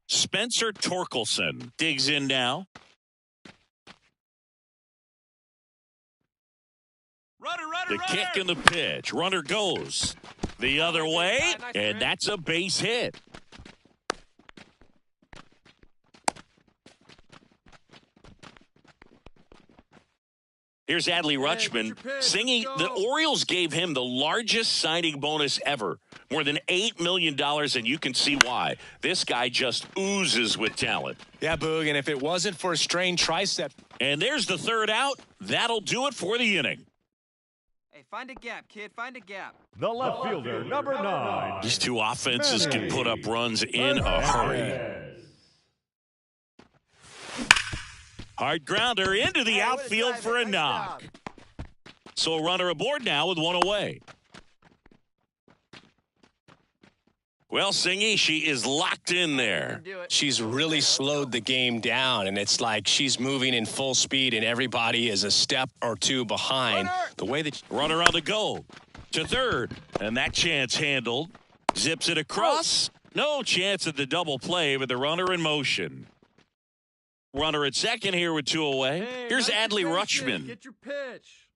Spencer Torkelson digs in now. The kick and the pitch. Runner goes the other way, and that's a base hit. Here's Adley Rutschman singing. The Orioles gave him the largest signing bonus ever, more than $8 million, and you can see why. This guy just oozes with talent. Yeah, Boog, and if it wasn't for a strained tricep. And there's the 3rd out. That'll do it for the inning. Hey, find a gap, kid. Find a gap. The left fielder, number 9. These 2 offenses can put up runs in a hurry. Hard grounder into the outfield for a knock. So a runner aboard now with 1 away. Well, Singy, she is locked in there. She's really slowed the game down, and it's like she's moving in full speed, and everybody is a step or 2 behind. The way that runner on the go to third, and that chance handled. Zips it across. No chance at the double play with the runner in motion. Runner at second here with 2 away. Hey, Here's nice Adley pitch, Rutschman. Get your pitch.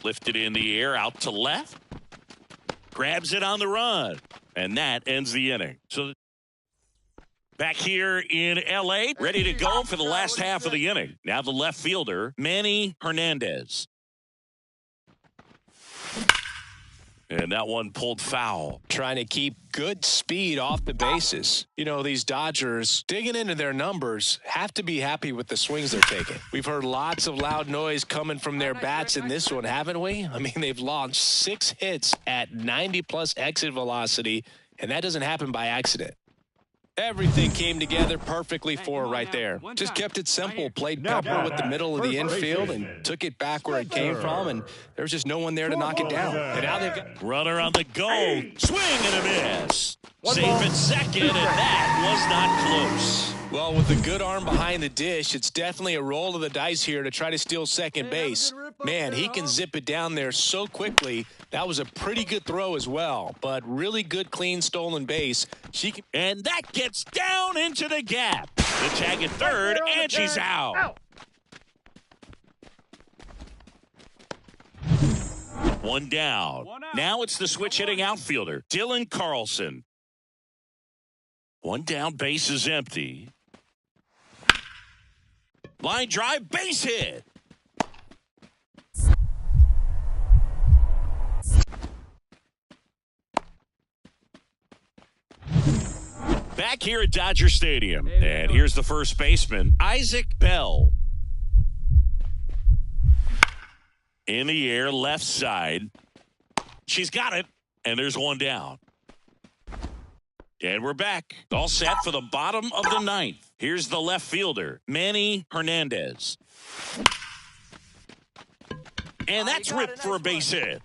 Lifted in the air, out to left. Grabs it on the run. And that ends the inning. So back here in L.A., ready to go for the last half of the inning. Now the left fielder, Manny Hernandez. And that one pulled foul. Trying to keep good speed off the bases. You know, these Dodgers, digging into their numbers, have to be happy with the swings they're taking. We've heard lots of loud noise coming from their bats in this one, haven't we? I mean, they've launched 6 hits at 90-plus exit velocity, and that doesn't happen by accident. Everything came together perfectly for her right there. Just kept it simple, played Pepper with the middle of the infield and took it back where it came from, and there was just no one there to knock it down. And now they've got Runner on the go. Swing and a miss. Safe at second, and that was not close. Well, with a good arm behind the dish, it's definitely a roll of the dice here to try to steal second base. Man, he can zip it down there so quickly. That was a pretty good throw as well, but really good, clean, stolen base. And that gets down into the gap. The tag at third, and she's out. One down. Now it's the switch hitting outfielder, Dylan Carlson. One down, base is empty. Line drive, base hit. Back here at Dodger Stadium, and here's the first baseman, Isaac Bell. In the air, left side. She's got it, and there's one down. And we're back. All set for the bottom of the ninth. Here's the left fielder, Manny Hernandez. And that's ripped for a base hit.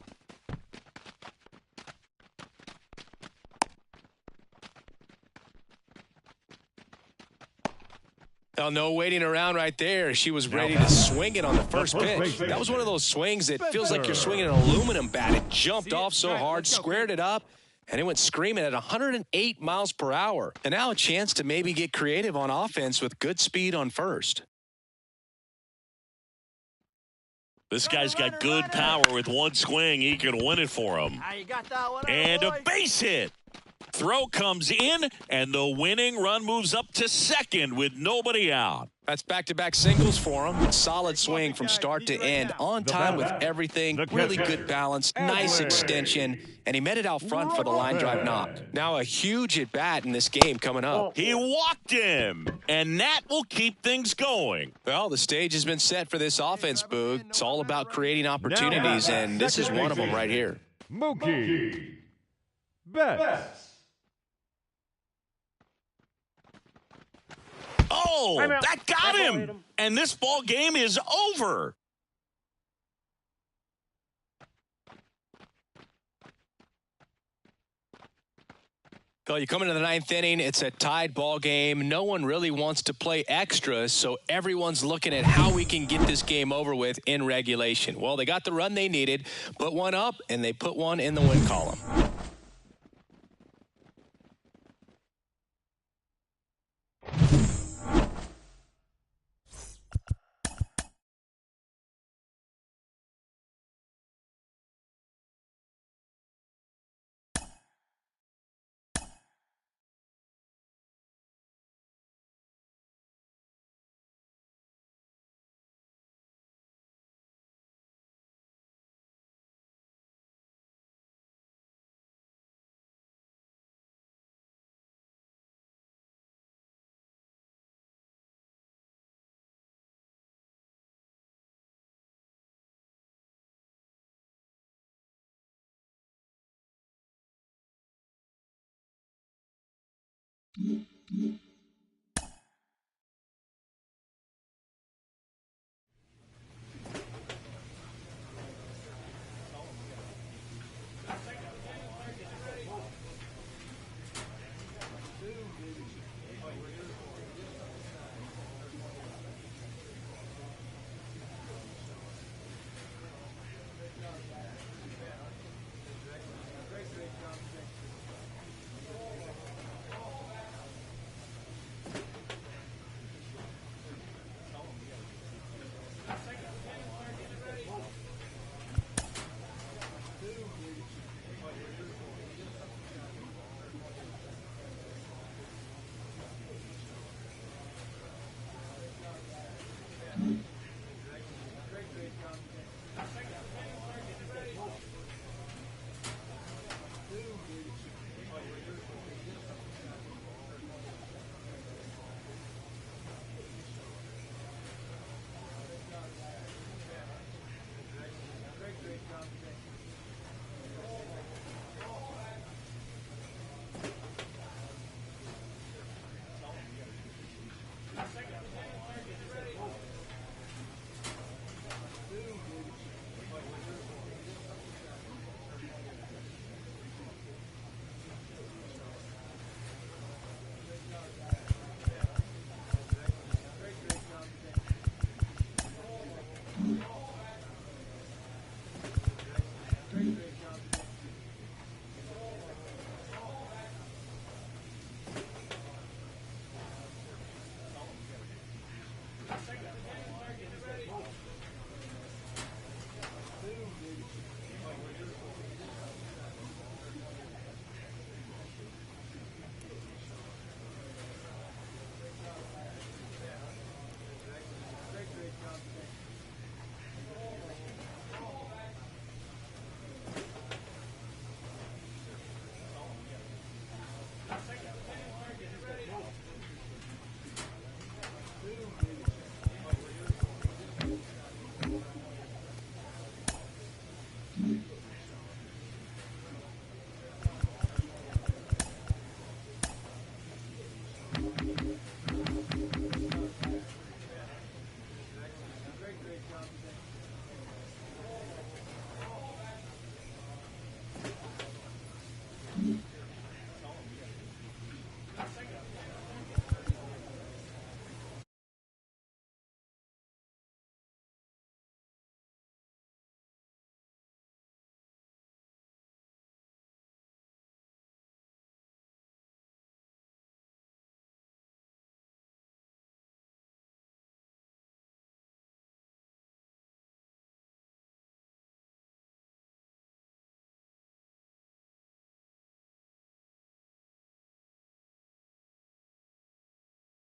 Oh, no waiting around right there. She was ready to swing it on the first pitch. That was one of those swings that feels like you're swinging an aluminum bat. It jumped off so hard, squared it up, and it went screaming at 108 miles per hour. And now a chance to maybe get creative on offense with good speed on first. This guy's got good power. With one swing, he can win it for him. You got that one, and a base hit. Throw comes in, and the winning run moves up to second with nobody out. That's back-to-back singles for him. Solid swing from start to end. On time with everything. Really good balance. Nice extension. And he met it out front for the line drive knock. Now a huge at-bat in this game coming up. He walked him, and that will keep things going. Well, the stage has been set for this offense, Boog. It's all about creating opportunities, and this is one of them right here. Mookie Betts. Oh, that got him. And this ball game is over. Well, you come into the ninth inning, it's a tied ball game. No one really wants to play extra, so everyone's looking at how we can get this game over with in regulation. Well, they got the run they needed, put one up, and they put one in the win column. Mm-hmm.